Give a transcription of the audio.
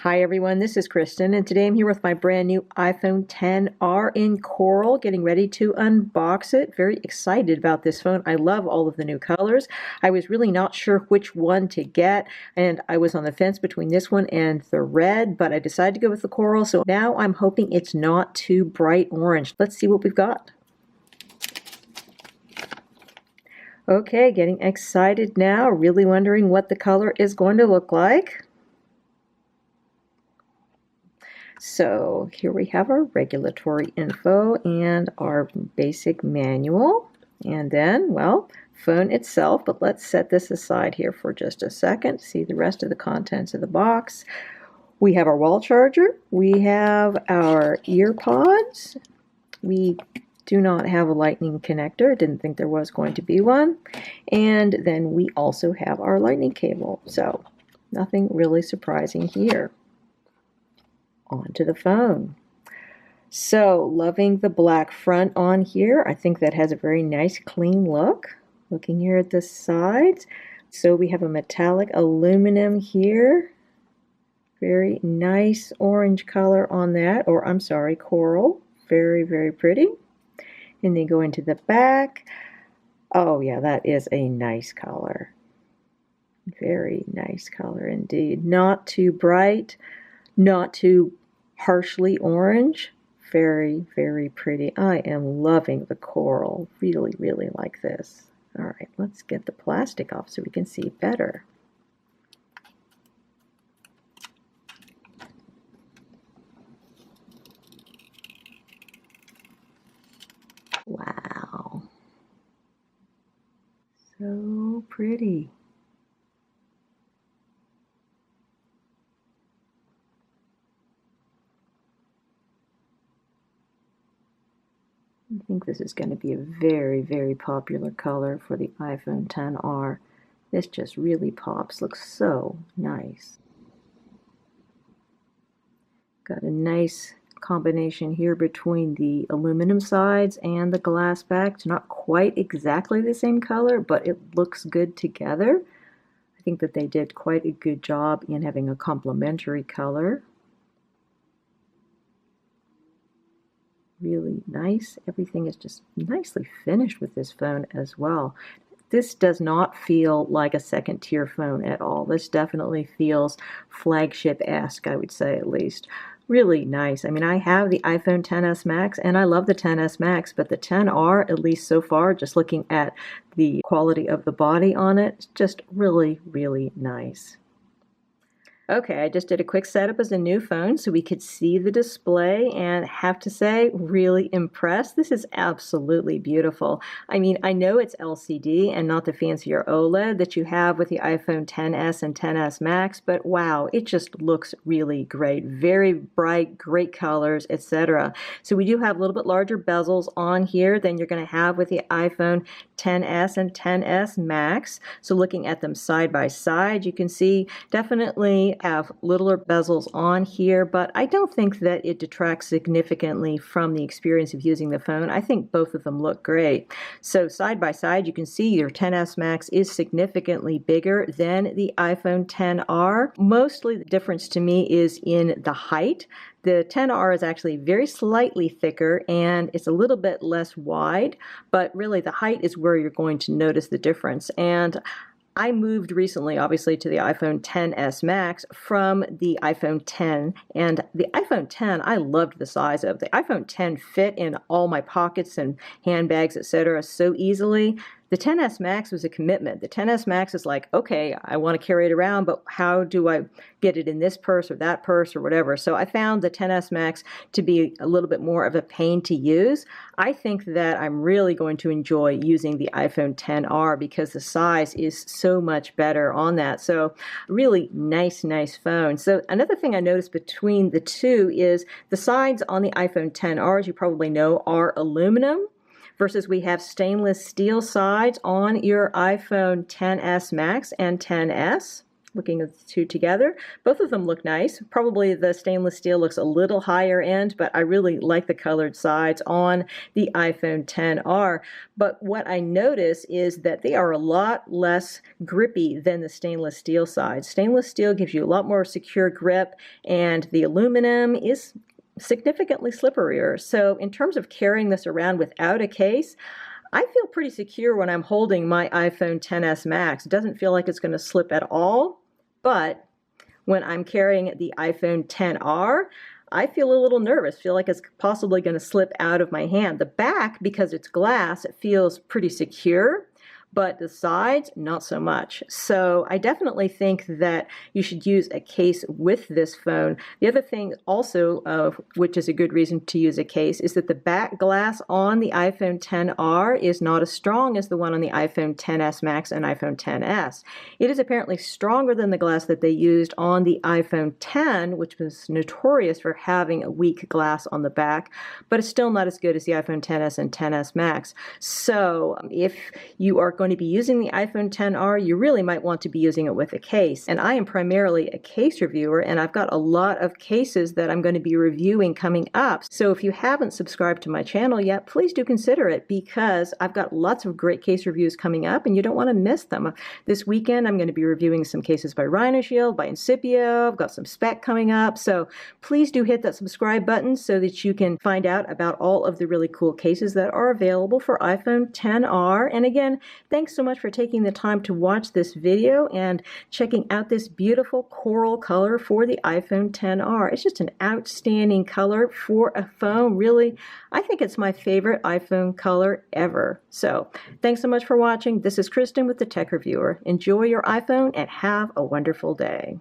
Hi everyone, this is Kristen, and today I'm here with my brand new iPhone XR in Coral, getting ready to unbox it. Very excited about this phone. I love all of the new colors. I was really not sure which one to get, and I was on the fence between this one and the red, but I decided to go with the Coral, so now I'm hoping it's not too bright orange. Let's see what we've got. Okay, getting excited now, really wondering what the color is going to look like. So here we have our regulatory info and our basic manual, and then, well, phone itself, but let's set this aside here for just a second, see the rest of the contents of the box. We have our wall charger, we have our ear pods, we do not have a lightning connector, didn't think there was going to be one, and then we also have our lightning cable, so nothing really surprising here. Onto the phone. So, loving the black front on here. I think that has a very nice clean look. Looking here at the sides. So we have a metallic aluminum here. Very nice orange color on that, or I'm sorry, coral. Very, very pretty. And then go into the back. Oh yeah, that is a nice color. Very nice color indeed. Not too bright, not too harshly orange. Very, very pretty. I am loving the coral. Really, really like this. All right, let's get the plastic off so we can see better. Wow. So pretty. I think this is going to be a very, very popular color for the iPhone XR. This just really pops. Looks so nice. Got a nice combination here between the aluminum sides and the glass back. It's not quite exactly the same color, but it looks good together. I think that they did quite a good job in having a complementary color. Really nice. Everything is just nicely finished with this phone as well. This does not feel like a second tier phone at all. This definitely feels flagship-esque, I would say at least. Really nice. I mean, I have the iPhone XS Max and I love the XS Max, but the XR, at least so far, just looking at the quality of the body on it, just really, really nice. Okay, I just did a quick setup as a new phone so we could see the display, and have to say, really impressed. This is absolutely beautiful. I mean, I know it's LCD and not the fancier OLED that you have with the iPhone XS and XS Max, but wow, it just looks really great. Very bright, great colors, etc. So we do have a little bit larger bezels on here than you're going to have with the iPhone XS and XS Max. So looking at them side by side, you can see definitely have littler bezels on here, but I don't think that it detracts significantly from the experience of using the phone. I think both of them look great. So side by side, you can see your XS Max is significantly bigger than the iPhone XR. Mostly the difference to me is in the height. The XR is actually very slightly thicker and it's a little bit less wide, but really the height is where you're going to notice the difference. And I moved recently, obviously, to the iPhone XS Max from the iPhone X, and the iPhone X, I loved the size of. The iPhone X fit in all my pockets and handbags, etc., so easily. The XS Max was a commitment. The XS Max is like, okay, I want to carry it around, but how do I get it in this purse or that purse or whatever? So I found the XS Max to be a little bit more of a pain to use. I think that I'm really going to enjoy using the iPhone XR because the size is so much better on that. So really nice, nice phone. So another thing I noticed between the two is the sides on the iPhone XR, as you probably know, are aluminum, versus we have stainless steel sides on your iPhone XS Max and XS. Looking at the two together, both of them look nice. Probably the stainless steel looks a little higher end, but I really like the colored sides on the iPhone XR. But what I notice is that they are a lot less grippy than the stainless steel sides. Stainless steel gives you a lot more secure grip, and the aluminum is significantly slipperier. So in terms of carrying this around without a case, I feel pretty secure when I'm holding my iPhone XS Max. It doesn't feel like it's going to slip at all, but when I'm carrying the iPhone XR, I feel a little nervous, feel like it's possibly going to slip out of my hand. The back, because it's glass, it feels pretty secure, but the sides, not so much. So I definitely think that you should use a case with this phone. The other thing also, which is a good reason to use a case, is that the back glass on the iPhone XR is not as strong as the one on the iPhone XS Max and iPhone XS. It is apparently stronger than the glass that they used on the iPhone X, which was notorious for having a weak glass on the back, but it's still not as good as the iPhone XS and XS Max. So if you are going to be using the iPhone XR, you really might want to be using it with a case. And I am primarily a case reviewer, and I've got a lot of cases that I'm going to be reviewing coming up. So if you haven't subscribed to my channel yet, please do consider it, because I've got lots of great case reviews coming up and you don't want to miss them. This weekend I'm going to be reviewing some cases by RhinoShield, by Incipio. I've got some spec coming up. So please do hit that subscribe button so that you can find out about all of the really cool cases that are available for iPhone XR. And again, thanks so much for taking the time to watch this video and checking out this beautiful coral color for the iPhone XR. It's just an outstanding color for a phone. Really, I think it's my favorite iPhone color ever. So thanks so much for watching. This is Kristen with the Tech Reviewer. Enjoy your iPhone and have a wonderful day.